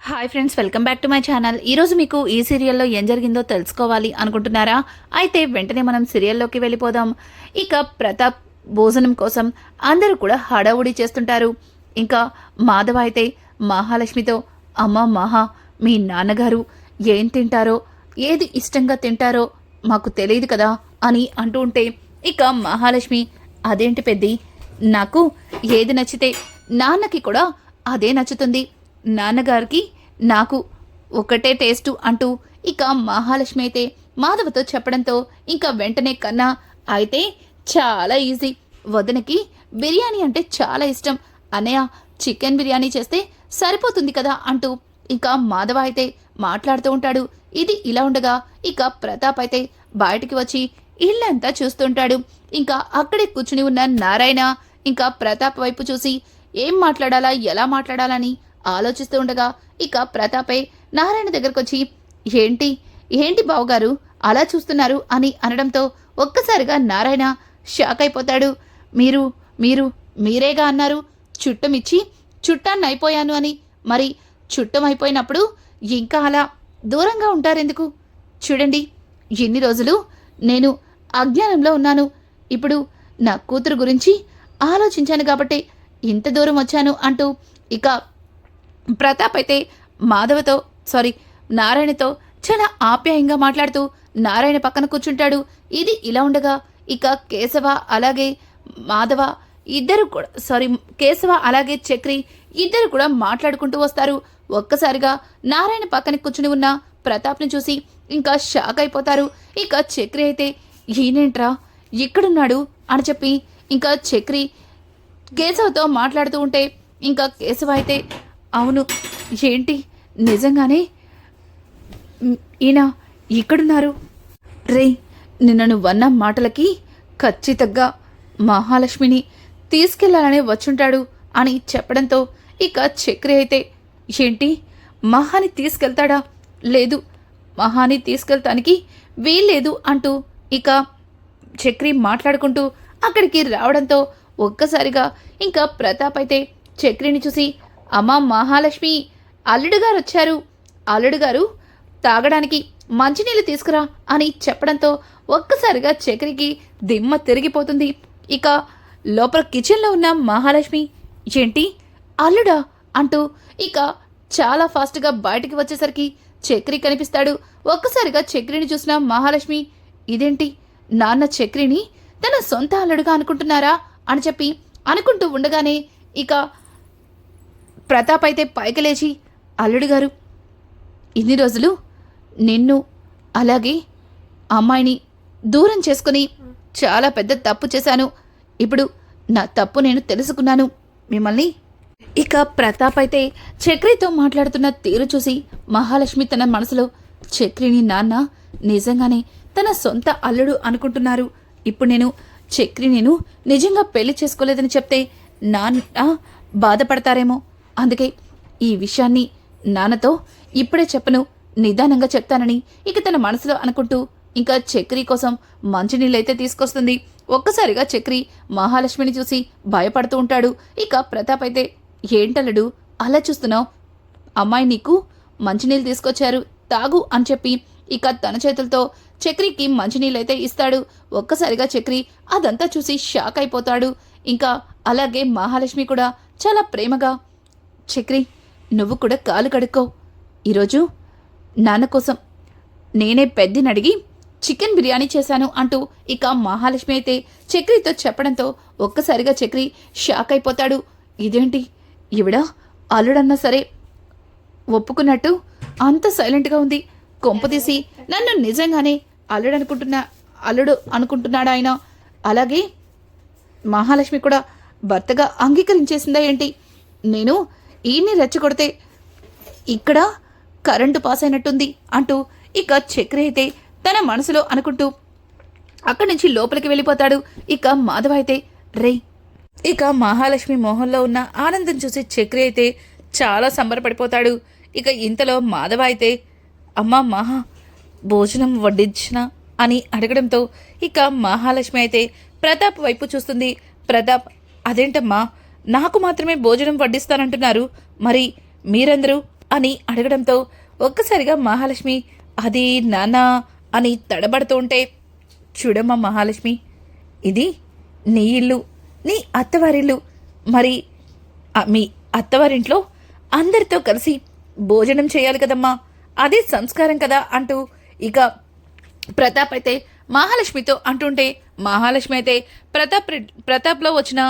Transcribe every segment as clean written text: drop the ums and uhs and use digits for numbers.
Hi friends, welcome back to my channel. ఈరోజు మీకు ఈ సీరియల్లో ఏం జరిగిందో తెలుసుకోవాలి అనుకుంటున్నారా? అయితే వెంటనే మనం సీరియల్లోకి వెళ్ళిపోదాం. ఇక ప్రతాప్ భోజనం కోసం అందరూ కూడా హడావుడి చేస్తుంటారు. ఇంకా మాధవ అయితే మహాలక్ష్మితో, అమ్మ మహా, మీ నాన్నగారు ఏం తింటారో, ఏది ఇష్టంగా తింటారో మాకు తెలియదు కదా అని అంటూ ఉంటే, ఇక మహాలక్ష్మి, అదేంటి పెద్ది, నాకు ఏది నచ్చితే నాన్నకి కూడా అదే నచ్చుతుంది, నాన్నగారికి నాకు ఒకటే టేస్టు అంటూ ఇక మహాలక్ష్మి అయితే మాధవతో చెప్పడంతో ఇంకా వెంటనే కన్నా, అయితే చాలా ఈజీ, వదనకి బిర్యానీ అంటే చాలా ఇష్టం, అన్నయ్య చికెన్ బిర్యానీ చేస్తే సరిపోతుంది కదా అంటూ ఇంకా మాధవ అయితే మాట్లాడుతూ ఉంటాడు. ఇది ఇలా ఉండగా ఇక ప్రతాప్ అయితే బయటికి వచ్చి ఇల్లంతా చూస్తుంటాడు. ఇంకా అక్కడే కూర్చుని ఉన్న నారాయణ ఇంకా ప్రతాప్ వైపు చూసి ఏం మాట్లాడాలా, ఎలా మాట్లాడాలని ఆలోచిస్తూ ఉండగా ఇక ప్రతాపే నారాయణ దగ్గరకు వచ్చి, ఏంటి ఏంటి బావగారు అలా చూస్తున్నారు అని అనడంతో ఒక్కసారిగా నారాయణ షాక్ అయిపోతాడు. మీరేగా అన్నారు చుట్టమిచ్చి చుట్టాన్ని అయిపోయాను అని, మరి చుట్టం అయిపోయినప్పుడు ఇంకా అలా దూరంగా ఉంటారెందుకు? చూడండి, ఎన్ని రోజులు నేను అజ్ఞానంలో ఉన్నాను, ఇప్పుడు నా కూతురు గురించి ఆలోచించాను కాబట్టి ఇంత దూరం వచ్చాను అంటూ ఇక ప్రతాప్ అయితే నారాయణతో చాలా ఆప్యాయంగా మాట్లాడుతూ నారాయణ పక్కన కూర్చుంటాడు. ఇది ఇలా ఉండగా ఇక కేశవ అలాగే మాధవ ఇద్దరు కూడా కేశవ అలాగే చక్రి ఇద్దరు కూడా మాట్లాడుకుంటూ వస్తారు. ఒక్కసారిగా నారాయణ పక్కన కూర్చుని ఉన్న ప్రతాప్ని చూసి ఇంకా షాక్ అయిపోతారు. ఇక చక్రి అయితే, ఈయనేంట్రా ఇక్కడున్నాడు అని చెప్పి ఇంకా చక్రి కేశవతో మాట్లాడుతూ ఉంటే ఇంకా కేశవ అయితే, అవును ఏంటి నిజంగానే ఈయన ఇక్కడున్నారు, రే నిన్న నువ్వన్న మాటలకి ఖచ్చితంగా మహాలక్ష్మిని తీసుకెళ్లాలనే వచ్చుంటాడు అని చెప్పడంతో ఇక చక్రి అయితే, ఏంటి మహాని తీసుకెళ్తాడా? లేదు, మహాని తీసుకెళ్తానికి వీల్లేదు అంటూ ఇక చక్రి మాట్లాడుకుంటూ అక్కడికి రావడంతో ఒక్కసారిగా ఇంకా ప్రతాప్ అయితే చక్రిని చూసి, అమ్మా మహాలక్ష్మి, అల్లుడు గారు వచ్చారు, అల్లుడు గారు తాగడానికి మంచినీళ్ళు తీసుకురా అని చెప్పడంతో ఒక్కసారిగా చక్రికి దిమ్మ తిరిగిపోతుంది. ఇక లోపల కిచెన్లో ఉన్న మహాలక్ష్మి, ఏంటి అల్లుడా అంటూ ఇక చాలా ఫాస్ట్గా బయటికి వచ్చేసరికి చక్రి కనిపిస్తాడు. ఒక్కసారిగా చక్రిని చూసిన మహాలక్ష్మి, ఇదేంటి నాన్న చక్రిని తన సొంత అల్లుడుగా అనుకుంటున్నారా అని చెప్పి అనుకుంటూ ఉండగానే ఇక ప్రతాప్ అయితే పైకి లేచి, అల్లుడు గారు, ఇన్ని రోజులు నిన్ను అలాగే అమ్మాయిని దూరం చేసుకుని చాలా పెద్ద తప్పు చేశాను, ఇప్పుడు నా తప్పు నేను తెలుసుకున్నాను మిమ్మల్ని. ఇక ప్రతాప్ అయితే చక్రితో మాట్లాడుతున్న తీరు చూసి మహాలక్ష్మి తన మనసులో, చక్రిని నాన్న నిజంగానే తన సొంత అల్లుడు అనుకుంటున్నారు, ఇప్పుడు నేను నిజంగా పెళ్లి చేసుకోలేదని చెప్తే నాన్న బాధపడతారేమో, అందుకే ఈ విషయాన్ని నాన్నతో ఇప్పుడే చెప్పను, నిదానంగా చెప్తానని ఇక తన మనసులో అనుకుంటూ ఇంకా చక్రి కోసం మంచినీళ్ళైతే తీసుకొస్తుంది. ఒక్కసారిగా చక్రి మహాలక్ష్మిని చూసి భయపడుతూ ఉంటాడు. ఇక ప్రతాప్ అయితే, ఏంటల్లుడు అలా చూస్తున్నావు, అమ్మాయి నీకు మంచినీళ్ళు తీసుకొచ్చారు తాగు అని చెప్పి ఇక తన చేతులతో చక్రికి మంచినీళ్ళైతే ఇస్తాడు. ఒక్కసారిగా చక్రి అదంతా చూసి షాక్ అయిపోతాడు. ఇంకా అలాగే మహాలక్ష్మి కూడా చాలా ప్రేమగా, చక్రి నువ్వు కూడా కాలు కడుక్కో, ఈరోజు నాన్న కోసం నేనే పెద్దని అడిగి చికెన్ బిర్యానీ చేశాను అంటూ ఇక మహాలక్ష్మి అయితే చక్రితో చెప్పడంతో ఒక్కసారిగా చక్రి షాక్ అయిపోతాడు. ఇదేంటి ఈవిడ అల్లుడన్నా సరే ఒప్పుకున్నట్టు అంత సైలెంట్గా ఉంది, కొంపతీసి నన్ను నిజంగానే అల్లుడు అనుకుంటున్నాడా ఆయన? అలాగే మహాలక్ష్మి కూడా భర్తగా అంగీకరించేసిందా ఏంటి? నేను ఈయన్ని రెచ్చగొడితే ఇక్కడ కరెంటు పాస్ అయినట్టుంది అంటూ ఇక చక్రి అయితే తన మనసులో అనుకుంటూ అక్కడి నుంచి లోపలికి వెళ్ళిపోతాడు. ఇక మాధవ అయితే, రే, ఇక మహాలక్ష్మి మొహంలో ఉన్న ఆనందం చూసి చక్రి అయితే చాలా సంబరపడిపోతాడు. ఇక ఇంతలో మాధవ అయితే, అమ్మా మహా భోజనం వడ్డించిన అని అడగడంతో ఇక మహాలక్ష్మి అయితే ప్రతాప్ వైపు చూస్తుంది. ప్రతాప్, అదేంటమ్మా నాకు మాత్రమే భోజనం వడ్డిస్తానంటున్నారు, మరి మీరందరూ అని అడగడంతో ఒక్కసారిగా మహాలక్ష్మి అది నాన్న అని తడబడుతూ ఉంటే, చూడమ్మా మహాలక్ష్మి, ఇది నీ ఇల్లు, నీ అత్తవారిల్లు. మరి మీ అత్తవారింట్లో అందరితో కలిసి భోజనం చేయాలి కదమ్మా, అదే సంస్కారం కదా అంటూ ఇక ప్రతాప్ అయితే మహాలక్ష్మితో అంటుంటే, మహాలక్ష్మి అయితే ప్రతాప్లో వచ్చిన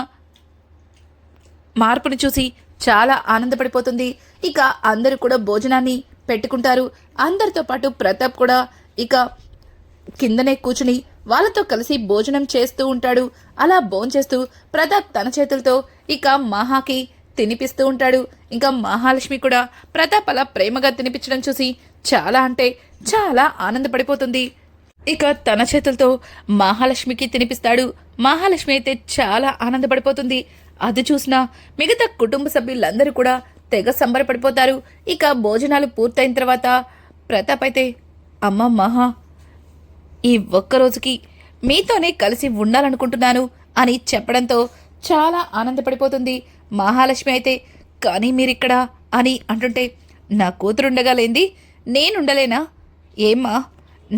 మార్పుని చూసి చాలా ఆనందపడిపోతుంది. ఇక అందరూ కూడా భోజనాన్ని పెట్టుకుంటారు. అందరితో పాటు ప్రతాప్ కూడా ఇక కిందనే కూర్చుని వాళ్ళతో కలిసి భోజనం చేస్తూ ఉంటాడు. అలా భోంచేస్తూ ప్రతాప్ తన చేతులతో ఇక మహాకి తినిపిస్తూ ఉంటాడు. ఇంకా మహాలక్ష్మి కూడా ప్రతాప్ అలా ప్రేమగా తినిపించడం చూసి చాలా అంటే చాలా ఆనందపడిపోతుంది. ఇక తన చేతులతో మహాలక్ష్మికి తినిపిస్తాడు. మహాలక్ష్మి అయితే చాలా ఆనందపడిపోతుంది. అది చూసిన మిగతా కుటుంబ సభ్యులందరూ కూడా తెగ సంబరపడిపోతారు. ఇక భోజనాలు పూర్తయిన తర్వాత ప్రతాప్ అయితే, అమ్మ మహా, ఈ ఒక్కరోజుకి మీతోనే కలిసి ఉండాలనుకుంటున్నాను అని చెప్పడంతో చాలా ఆనందపడిపోతుంది. మహాలక్ష్మి అయితే, కానీ మీరిక్కడ అని అంటుంటే, నా కూతురుండగా లేంది నేనుండలేనా? ఏమ్మా,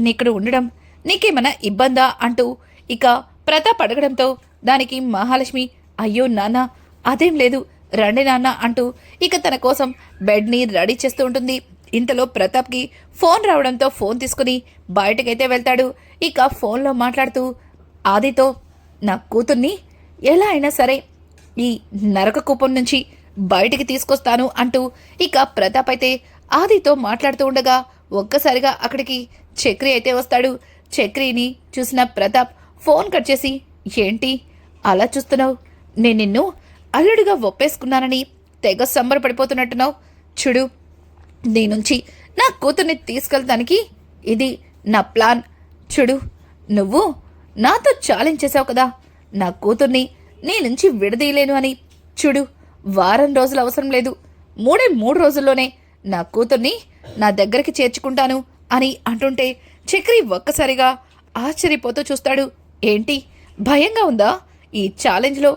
నీక్కడ ఉండడం నీకేమన్నా ఇబ్బందా అంటూ ఇక ప్రతాప్ అడగడంతో దానికి మహాలక్ష్మి, అయ్యో నాన్న, అదేం లేదు, రండి నాన్న అంటూ ఇక తన కోసం బెడ్ని రెడీ చేస్తూ ఉంటుంది. ఇంతలో ప్రతాప్కి ఫోన్ రావడంతో ఫోన్ తీసుకుని బయటకైతే వెళ్తాడు. ఇక ఫోన్లో మాట్లాడుతూ ఆదితో, నా కూతుర్ని ఎలా అయినా సరే ఈ నరక కూపం నుంచి బయటికి తీసుకొస్తాను అంటూ ఇక ప్రతాప్ అయితే ఆదితో మాట్లాడుతూ ఉండగా ఒక్కసారిగా అక్కడికి చక్రి అయితే వస్తాడు. చక్రిని చూసిన ప్రతాప్ ఫోన్ కట్ చేసి, ఏంటి అలా చూస్తున్నావు? నేను నిన్ను అల్లుడిగా ఒప్పేసుకున్నానని తెగ సంబరపడిపోతున్నట్టున్నావు. చూడు, నీ నుంచి నా కూతుర్ని తీసుకెళ్తానికి ఇది నా ప్లాన్. చూడు, నువ్వు నాతో ఛాలెంజ్ చేసావు కదా నా కూతుర్ని నీ నుంచి విడదీయలేను అని. చూడు, వారం రోజులు అవసరం లేదు, 3 రోజుల్లోనే నా కూతుర్ని నా దగ్గరికి చేర్చుకుంటాను అని అంటుంటే చక్రి ఒక్కసారిగా ఆశ్చర్యపోతూ చూస్తాడు. ఏంటి, భయంగా ఉందా? ఈ ఛాలెంజ్లో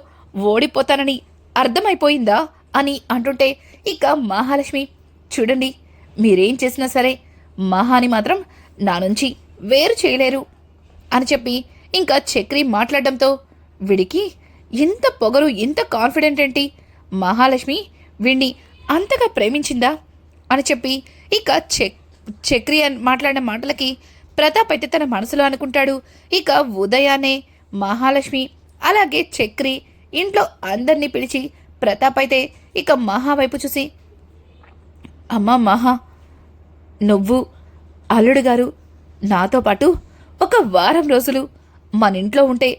ఓడిపోతానని అర్థమైపోయిందా అని అంటుంటే ఇక మహాలక్ష్మి, చూడండి, మీరేం చేసినా సరే మహాని మాత్రం నా నుంచి వేరు చేయలేరు అని చెప్పి ఇంకా చక్రి మాట్లాడడంతో, వీడికి ఇంత పొగరు, ఇంత కాన్ఫిడెంట్ ఏంటి? మహాలక్ష్మి వీణ్ణి అంతగా ప్రేమించిందా అని చెప్పి ఇక చక్రి మాట్లాడిన మాటలకి ప్రతాప్ అయితే తన మనసులో అనుకుంటాడు. ఇక ఉదయాన్నే మహాలక్ష్మి అలాగే చక్రి ఇంట్లో అందరినీ పిలిచి ప్రతాప్ అయితే ఇక మహా వైపు చూసి, అమ్మా మహా, నువ్వు అల్లుడు గారు నాతో పాటు ఒక వారం రోజులు మన ఇంట్లో ఉంటే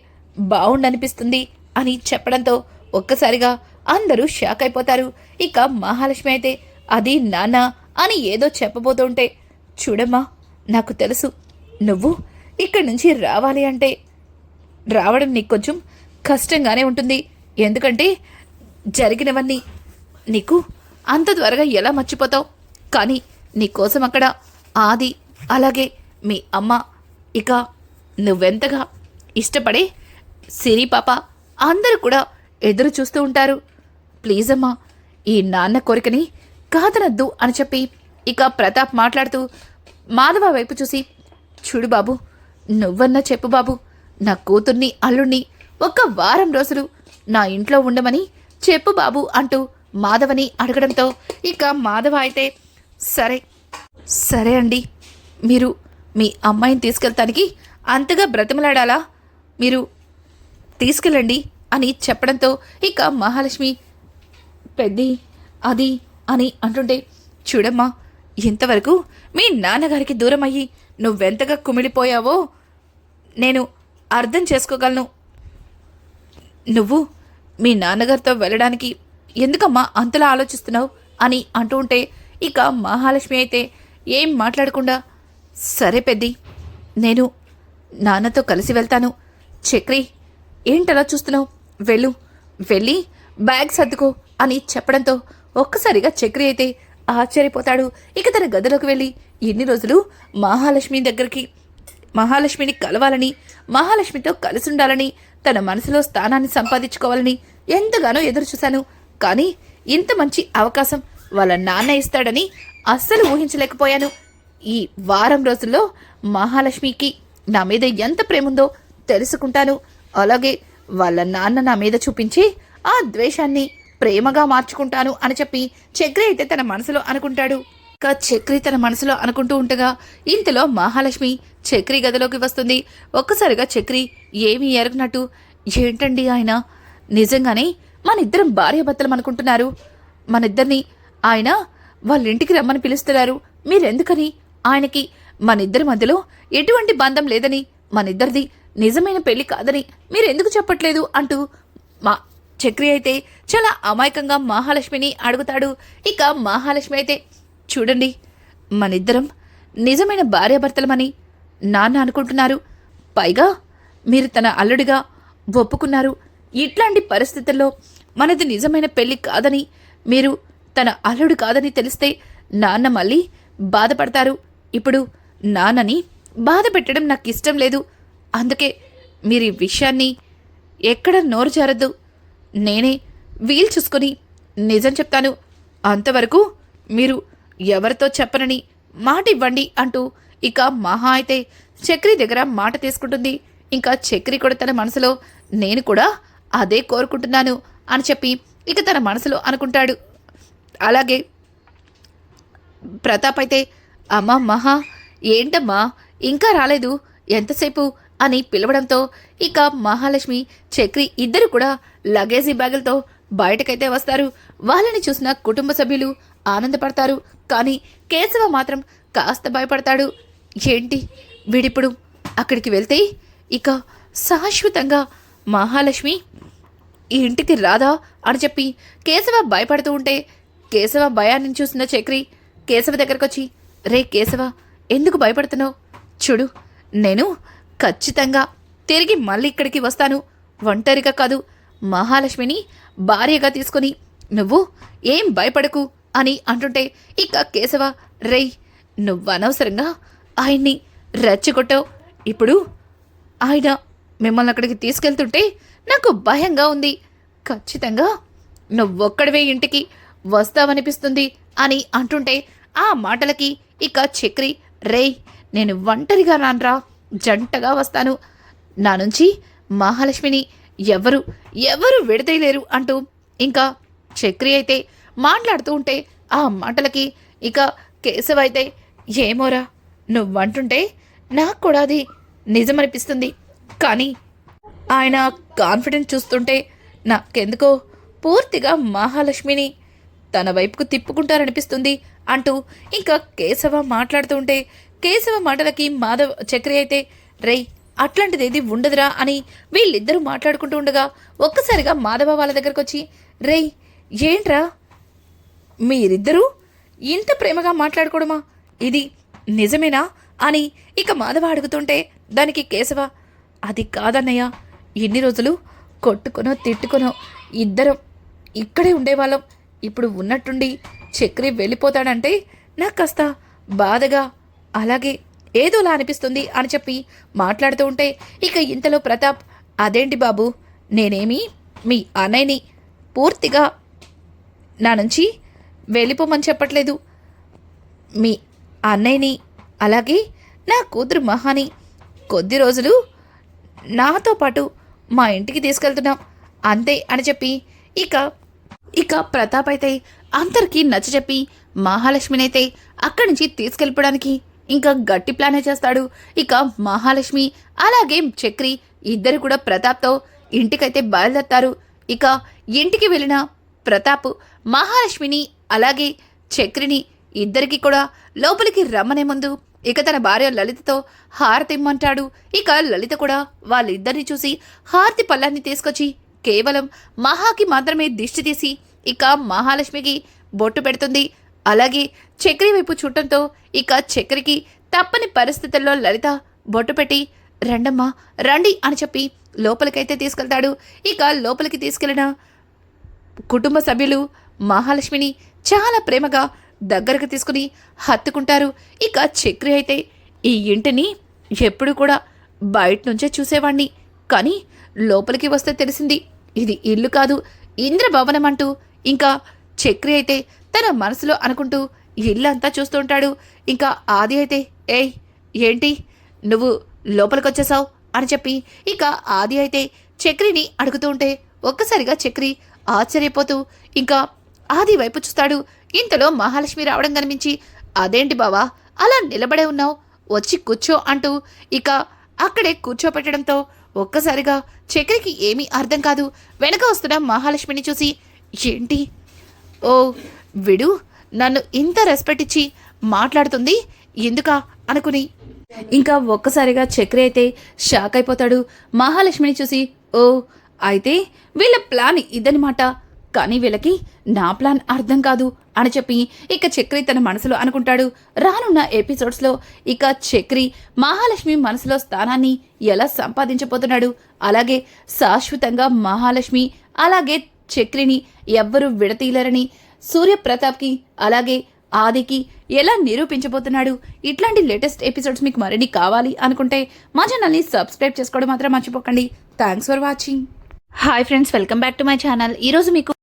బాగుండనిపిస్తుంది అని చెప్పడంతో ఒక్కసారిగా అందరూ షాక్ అయిపోతారు. ఇక మహాలక్ష్మి అయితే, అది నాన్న అని ఏదో చెప్పబోతుంటే, చూడమ్మా, నాకు తెలుసు నువ్వు ఇక్కడి నుంచి రావాలి అంటే రావడం నీకు కొంచెం కష్టంగానే ఉంటుంది. ఎందుకంటే జరిగినవన్నీ నీకు అంత త్వరగా ఎలా మర్చిపోతావు? కానీ నీకోసం అక్కడ ఆది అలాగే మీ అమ్మ, ఇక నువ్వెంతగా ఇష్టపడే సిరి పాప అందరూ కూడా ఎదురు చూస్తూ ఉంటారు. ప్లీజ్ అమ్మా, ఈ నాన్న కోరికని కాదనద్దు అని చెప్పి ఇక ప్రతాప్ మాట్లాడుతూ మాధవ వైపు చూసి, చూడు బాబు, నువ్వన్నా చెప్పు బాబు, నా కూతుర్ని అల్లుణ్ణి ఒక వారం రోజులు నా ఇంట్లో ఉండమని చెప్పు బాబు అంటూ మాధవని అడగడంతో ఇక మాధవ అయితే, సరే అండి, మీరు మీ అమ్మాయిని తీసుకెళ్తానికి అంతగా బ్రతిమలాడాలా? మీరు తీసుకెళ్ళండి అని చెప్పడంతో ఇక మహాలక్ష్మి, పెద్ది అది అని అంటుంటే, చూడమ్మా, ఇంతవరకు మీ నాన్నగారికి దూరం అయ్యి నువ్వెంతగా కుమిలిపోయావో నేను అర్థం చేసుకోగలను. నువ్వు మీ నాన్నగారితో వెళ్ళడానికి ఎందుకమ్మా అంతలా ఆలోచిస్తున్నావు అని అంటూ ఉంటే ఇక మహాలక్ష్మి అయితే ఏం మాట్లాడకుండా, సరే పెద్ది, నేను నాన్నతో కలిసి వెళ్తాను. చక్రి, ఏంటలా చూస్తున్నావు? వెళ్ళి బ్యాగ్ సర్దుకో అని చెప్పడంతో ఒక్కసారిగా చక్రి అయితే ఆశ్చర్యపోతాడు. ఇక తన గదిలోకి వెళ్ళి ఎన్ని రోజులు మహాలక్ష్మిని కలవాలని, మహాలక్ష్మితో కలిసి ఉండాలని, తన మనసులో స్థానాన్ని సంపాదించుకోవాలని ఎంతగానో ఎదురు చూశాను. కానీ ఇంత మంచి అవకాశం వాళ్ళ నాన్న ఇస్తాడని అస్సలు ఊహించలేకపోయాను. ఈ వారం రోజుల్లో మహాలక్ష్మికి నా మీద ఎంత ప్రేముందో తెలుసుకుంటాను. అలాగే వాళ్ళ నాన్న నా మీద చూపించి ఆ ద్వేషాన్ని ప్రేమగా మార్చుకుంటాను అని చెప్పి చక్రి అయితే తన మనసులో అనుకుంటాడు. ఇక చక్రి తన మనసులో అనుకుంటూ ఉండగా ఇంతలో మహాలక్ష్మి చక్రి గదిలోకి వస్తుంది. ఒక్కసారిగా చక్రి ఏమీ ఎరగనట్టు, ఏంటండి ఆయన నిజంగానే మనిద్దరం భార్యాభర్తలం అనుకుంటున్నారు? మనిద్దరిని ఆయన వాళ్ళ ఇంటికి రమ్మని పిలుస్తున్నారు. మీరెందుకని ఆయనకి మనిద్దరి మధ్యలో ఎటువంటి బంధం లేదని, మనిద్దరిది నిజమైన పెళ్లి కాదని మీరెందుకు చెప్పట్లేదు అంటూ మా చక్రి అయితే చాలా అమాయకంగా మహాలక్ష్మిని అడుగుతాడు. ఇక మహాలక్ష్మి అయితే, చూడండి, మనిద్దరం నిజమైన భార్యాభర్తలమని నాన్న అనుకుంటున్నారు. పైగా మీరు తన అల్లుడిగా ఒప్పుకున్నారు. ఇట్లాంటి పరిస్థితుల్లో మనది నిజమైన పెళ్లి కాదని, మీరు తన అల్లుడు కాదని తెలిస్తే నాన్న మళ్ళీ బాధపడతారు. ఇప్పుడు నాన్నని బాధ పెట్టడం నాకు ఇష్టం లేదు. అందుకే మీరు ఈ విషయాన్ని ఎక్కడ నోరు జారద్దు. నేనే వీలు చూసుకొని నిజం చెప్తాను. అంతవరకు మీరు ఎవరితో చెప్పనని మాట ఇవ్వండి అంటూ ఇక మహా అయితే చక్రి దగ్గర మాట తీసుకుంటుంది. ఇంకా చక్రి కూడా తన మనసులో నేను కూడా అదే కోరుకుంటున్నాను అని చెప్పి ఇక తన మనసులో అనుకుంటాడు. అలాగే ప్రతాప్ అయితే, అమ్మా మహా, ఏంటమ్మా ఇంకా రాలేదు, ఎంతసేపు అని పిలవడంతో ఇక మహాలక్ష్మి చక్రి ఇద్దరు కూడా లగేజీ బ్యాగులతో బయటకైతే వస్తారు. వాళ్ళని చూసిన కుటుంబ సభ్యులు ఆనందపడతారు. కానీ కేశవ మాత్రం కాస్త భయపడతాడు. ఏంటి వీడిప్పుడు అక్కడికి వెళ్తే ఇక శాశ్వతంగా మహాలక్ష్మి ఈ ఇంటికి రాదా అని చెప్పి కేశవ భయపడుతూ ఉంటే, కేశవ భయాన్ని చూసిన చక్రి కేశవ దగ్గరకు వచ్చి, రే కేశవ, ఎందుకు భయపడుతున్నావు? చూడు, నేను ఖచ్చితంగా తిరిగి మళ్ళీ ఇక్కడికి వస్తాను. ఒంటరిగా కాదు, మహాలక్ష్మిని భార్యగా తీసుకుని నువ్వు ఏం భయపడకు అని అంటుంటే ఇక కేశవ, రేయ్, నువ్వనవసరంగా ఆయన్ని రెచ్చగొట్టావు. ఇప్పుడు ఆయన మిమ్మల్ని అక్కడికి తీసుకెళ్తుంటే నాకు భయంగా ఉంది. ఖచ్చితంగా నువ్వొక్కడివే ఇంటికి వస్తావనిపిస్తుంది అని అంటుంటే ఆ మాటలకి ఇక చక్రి, రేయ్, నేను ఒంటరిగా రాన్రా, జంటగా వస్తాను. నా నుంచి మహాలక్ష్మిని ఎవరు విడదీయలేరు అంటూ ఇంకా చక్రి అయితే మాట్లాడుతూ ఉంటే ఆ మాటలకి ఇక కేశవ అయితే, ఏమోరా, నువ్వంటుంటే నాకు కూడా అది నిజమనిపిస్తుంది. కానీ ఆయన కాన్ఫిడెన్స్ చూస్తుంటే నాకెందుకో పూర్తిగా మహాలక్ష్మిని తన వైపుకు తిప్పుకుంటారనిపిస్తుంది అంటూ ఇంకా కేశవ మాట్లాడుతూ ఉంటే కేశవ మాటలకి చక్రి అయితే, రేయ్, అట్లాంటిది ఏది ఉండదురా అని వీళ్ళిద్దరూ మాట్లాడుకుంటూ ఉండగా ఒక్కసారిగా మాధవ వాళ్ళ దగ్గరకు వచ్చి, రేయ్, ఏంట్రా మీరిద్దరూ ఇంత ప్రేమగా మాట్లాడుకోవడమా? ఇది నిజమేనా అని ఇక మాధవ అడుగుతుంటే దానికి కేశవ, అది కాదన్నయ్య, ఎన్ని రోజులు కొట్టుకొనో తిట్టుకొనో ఇద్దరం ఇక్కడే ఉండేవాళ్ళం. ఇప్పుడు ఉన్నట్టుండి చక్రి వెళ్ళిపోతాడంటే నాకు కాస్త బాధగా, అలాగే ఏదోలా అనిపిస్తుంది అని చెప్పి మాట్లాడుతూ ఉంటే ఇక ఇంతలో ప్రతాప్, అదేంటి బాబు, నేనేమి మీ అన్నయ్యని పూర్తిగా నా నుంచి వెళ్ళిపోమని చెప్పట్లేదు. మీ అన్నయ్యని అలాగే నా కూతురు మహాని కొద్ది రోజులు నాతో పాటు మా ఇంటికి తీసుకెళ్తున్నాం అంతే అని చెప్పి ఇక ప్రతాప్ అయితే అందరికీ నచ్చజెప్పి మహాలక్ష్మినైతే అక్కడి నుంచి తీసుకెళ్ళిపోవడానికి ఇంకా గట్టి ప్లానే చేస్తాడు. ఇక మహాలక్ష్మి అలాగే చక్రి ఇద్దరు కూడా ప్రతాప్తో ఇంటికైతే బయలుదేరతారు. ఇక ఇంటికి వెళ్ళిన ప్రతాప్ మహాలక్ష్మిని అలాగే చక్రిని ఇద్దరికి కూడా లోపలికి రమ్మనే ముందు ఇక తన భార్య లలితతో హారతి ఇమ్మంటాడు. ఇక లలిత కూడా వాళ్ళిద్దరిని చూసి హారతి పళ్ళాన్ని తీసుకొచ్చి కేవలం మహాకి మాత్రమే దిష్టి తీసి ఇక మహాలక్ష్మికి బొట్టు పెడుతుంది. అలాగే చక్రి వైపు చూడటంతో ఇక చక్రికి తప్పని పరిస్థితుల్లో లలిత బొట్టు పెట్టి, రండమ్మా రండి అని చెప్పి లోపలికైతే తీసుకెళ్తాడు. ఇక లోపలికి తీసుకెళ్లిన కుటుంబ సభ్యులు మహాలక్ష్మిని చాలా ప్రేమగా దగ్గరకు తీసుకుని హత్తుకుంటారు. ఇక చక్రి అయితే, ఈ ఇంటిని ఎప్పుడు కూడా బయట నుంచే చూసేవాణ్ణి, కానీ లోపలికి వస్తే తెలిసింది ఇది ఇల్లు కాదు ఇంద్రభవనం అంటూ ఇంకా చక్రి అయితే తన మనసులో అనుకుంటూ ఇల్లంతా చూస్తూ ఉంటాడు. ఇంకా ఆది అయితే ఏయ్ ఏంటి నువ్వు లోపలికొచ్చేసావు అని చెప్పి ఇక ఆది అయితే చక్రిని అడుగుతూ ఉంటే ఒక్కసారిగా చక్రి ఆశ్చర్యపోతూ ఇంకా ఆది వైపు చూస్తాడు. ఇంతలో మహాలక్ష్మి రావడం కనిపించి అదేంటి బావా అలా నిలబడే ఉన్నావు, వచ్చి కూర్చో అంటూ ఇక అక్కడే కూర్చోపెట్టడంతో ఒక్కసారిగా చక్రికి ఏమీ అర్థం కాదు. వెనక వస్తున్న మహాలక్ష్మిని చూసి ఏంటి ఓ విడు నన్ను ఇంత రెస్పెక్ట్ ఇచ్చి మాట్లాడుతుంది ఎందుకా అనుకుని ఇంకా ఒక్కసారిగా చక్రి అయితే షాక్ అయిపోతాడు. మహాలక్ష్మిని చూసి ఓ అయితే వీళ్ళ ప్లాన్ ఇదనమాట, కానీ వీళ్ళకి నా ప్లాన్ అర్థం కాదు అని చెప్పి ఇక చక్రి తన మనసులో అనుకుంటాడు. రానున్న ఎపిసోడ్స్లో ఇక చక్రి మహాలక్ష్మి మనసులో స్థానాన్ని ఎలా సంపాదించబోతున్నాడు, అలాగే శాశ్వతంగా మహాలక్ష్మి అలాగే చక్రిని ఎవ్వరూ విడతీయలేరని సూర్యప్రతాప్కి అలాగే ఆదికి ఎలా నిరూపించబోతున్నాడు. ఇట్లాంటి లేటెస్ట్ ఎపిసోడ్స్ మీకు మరిన్ని కావాలి అనుకుంటే మా ఛానల్ని సబ్స్క్రైబ్ చేసుకోవడం మాత్రం మర్చిపోకండి. Thanks for watching. Hi friends, welcome back to my channel. ఈరోజు మీకు